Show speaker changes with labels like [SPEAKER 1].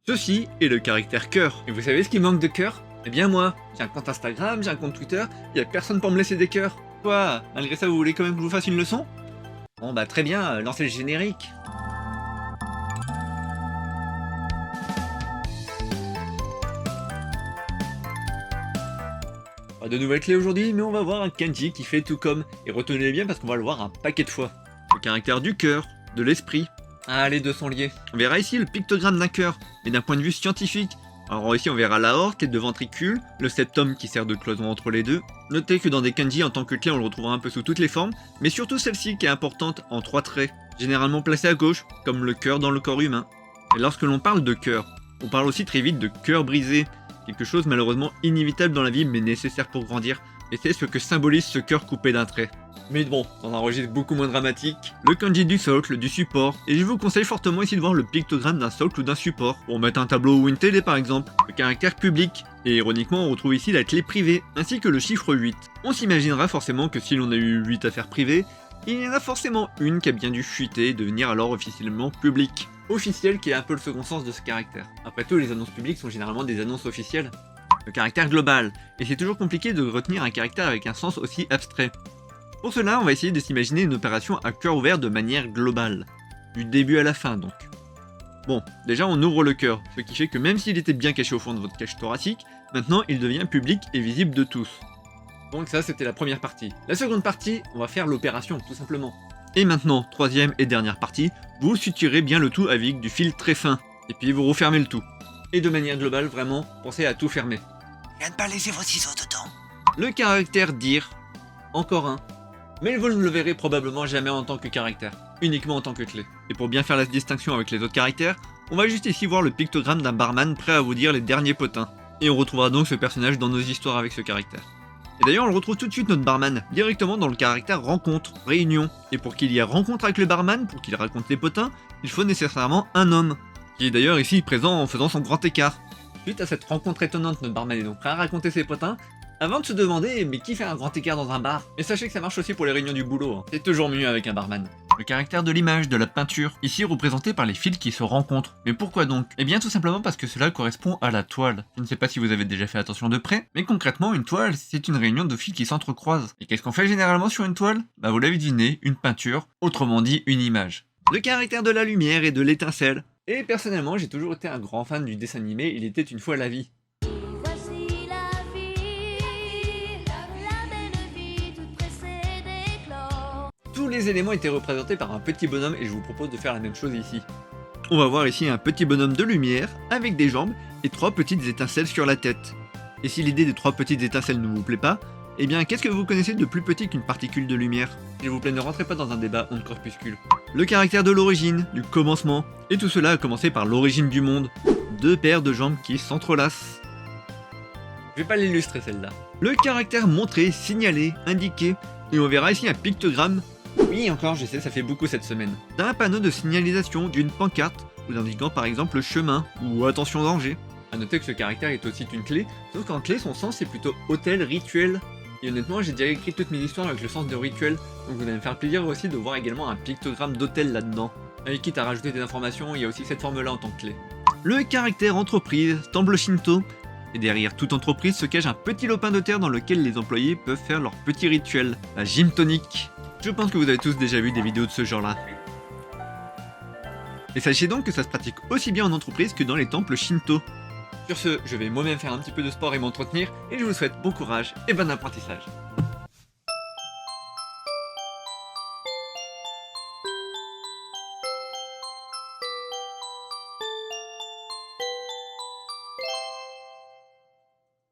[SPEAKER 1] Ceci est le caractère cœur. Et vous savez ce qui manque de cœur? Eh bien moi, j'ai un compte Instagram, j'ai un compte Twitter, y a personne pour me laisser des cœurs. Quoi? Malgré ça, vous voulez quand même que je vous fasse une leçon? Bon bah très bien, lancez le générique. Pas de nouvelles clés aujourd'hui, mais on va voir un kanji qui fait tout comme. Et retenez-les bien parce qu'on va le voir un paquet de fois. Le caractère du cœur, de l'esprit. Ah, les deux sont liés. On verra ici le pictogramme d'un cœur, mais d'un point de vue scientifique. Alors ici on verra l'aorte, tête de ventricule, le septum qui sert de cloison entre les deux. Notez que dans des kanji en tant que clé on le retrouvera un peu sous toutes les formes, mais surtout celle-ci qui est importante en 3 traits, généralement placée à gauche, comme le cœur dans le corps humain. Et lorsque l'on parle de cœur, on parle aussi très vite de cœur brisé, quelque chose malheureusement inévitable dans la vie mais nécessaire pour grandir, et c'est ce que symbolise ce cœur coupé d'un trait. Mais bon, dans un registre beaucoup moins dramatique, le kanji du socle, du support, et je vous conseille fortement ici de voir le pictogramme d'un socle ou d'un support, pour mettre un tableau ou une télé par exemple, le caractère public, et ironiquement on retrouve ici la clé privée, ainsi que le chiffre 8. On s'imaginera forcément que si l'on a eu 8 affaires privées, il y en a forcément une qui a bien dû chuter et devenir alors officiellement publique. Officiel qui est un peu le second sens de ce caractère. Après tout, les annonces publiques sont généralement des annonces officielles. Le caractère global, et c'est toujours compliqué de retenir un caractère avec un sens aussi abstrait. Pour cela, on va essayer de s'imaginer une opération à cœur ouvert de manière globale. Du début à la fin donc. Bon, déjà on ouvre le cœur, ce qui fait que même s'il était bien caché au fond de votre cage thoracique, maintenant il devient public et visible de tous. Donc ça c'était la première partie. La seconde partie, on va faire l'opération, tout simplement. Et maintenant, troisième et dernière partie, vous suturez bien le tout avec du fil très fin. Et puis vous refermez le tout. Et de manière globale, vraiment, pensez à tout fermer.
[SPEAKER 2] Et à ne pas laisser vos ciseaux dedans.
[SPEAKER 1] Le caractère dire, encore un. Mais vous ne le verrez probablement jamais en tant que caractère, uniquement en tant que clé. Et pour bien faire la distinction avec les autres caractères, on va juste ici voir le pictogramme d'un barman prêt à vous dire les derniers potins. Et on retrouvera donc ce personnage dans nos histoires avec ce caractère. Et d'ailleurs on le retrouve tout de suite notre barman, directement dans le caractère rencontre, réunion. Et pour qu'il y ait rencontre avec le barman, pour qu'il raconte les potins, il faut nécessairement un homme. Qui est d'ailleurs ici présent en faisant son grand écart. Suite à cette rencontre étonnante, notre barman est donc prêt à raconter ses potins, avant de se demander, mais qui fait un grand écart dans un bar? Et sachez que ça marche aussi pour les réunions du boulot, hein. C'est toujours mieux avec un barman. Le caractère de l'image, de la peinture, ici représenté par les fils qui se rencontrent. Mais pourquoi donc? Eh bien tout simplement parce que cela correspond à la toile. Je ne sais pas si vous avez déjà fait attention de près, mais concrètement une toile c'est une réunion de fils qui s'entrecroisent. Et qu'est-ce qu'on fait généralement sur une toile? Bah vous l'avez deviné, une peinture, autrement dit une image. Le caractère de la lumière et de l'étincelle. Et personnellement j'ai toujours été un grand fan du dessin animé Il était une fois la vie.
[SPEAKER 3] Voici la vie, la belle vie toute pressée d'éclore.
[SPEAKER 1] Tous les éléments étaient représentés par un petit bonhomme et je vous propose de faire la même chose ici. On va voir ici un petit bonhomme de lumière avec des jambes et 3 petites étincelles sur la tête. Et si l'idée des 3 petites étincelles ne vous plaît pas, eh bien qu'est-ce que vous connaissez de plus petit qu'une particule de lumière? S'il vous plaît, ne rentrez pas dans un débat onde corpuscule. Le caractère de l'origine, du commencement, et tout cela a commencé par l'origine du monde. 2 paires de jambes qui s'entrelacent. Je vais pas l'illustrer celle-là. Le caractère montré, signalé, indiqué, et on verra ici un pictogramme. Oui encore, je sais, ça fait beaucoup cette semaine. D'un panneau de signalisation, d'une pancarte, ou indiquant par exemple chemin, ou attention danger. A noter que ce caractère est aussi une clé, sauf qu'en clé son sens c'est plutôt hôtel, rituel. Et honnêtement j'ai déjà écrit toutes mes histoires avec le sens de rituel, donc vous allez me faire plaisir aussi de voir également un pictogramme d'hôtel là-dedans. Et quitte à rajouter des informations, il y a aussi cette forme-là en tant que clé. Le caractère entreprise, temple shinto. Et derrière toute entreprise se cache un petit lopin de terre dans lequel les employés peuvent faire leur petit rituel, la gym tonique. Je pense que vous avez tous déjà vu des vidéos de ce genre-là. Et sachez donc que ça se pratique aussi bien en entreprise que dans les temples shinto. Sur ce, je vais moi-même faire un petit peu de sport et m'entretenir, et je vous souhaite bon courage et bon apprentissage.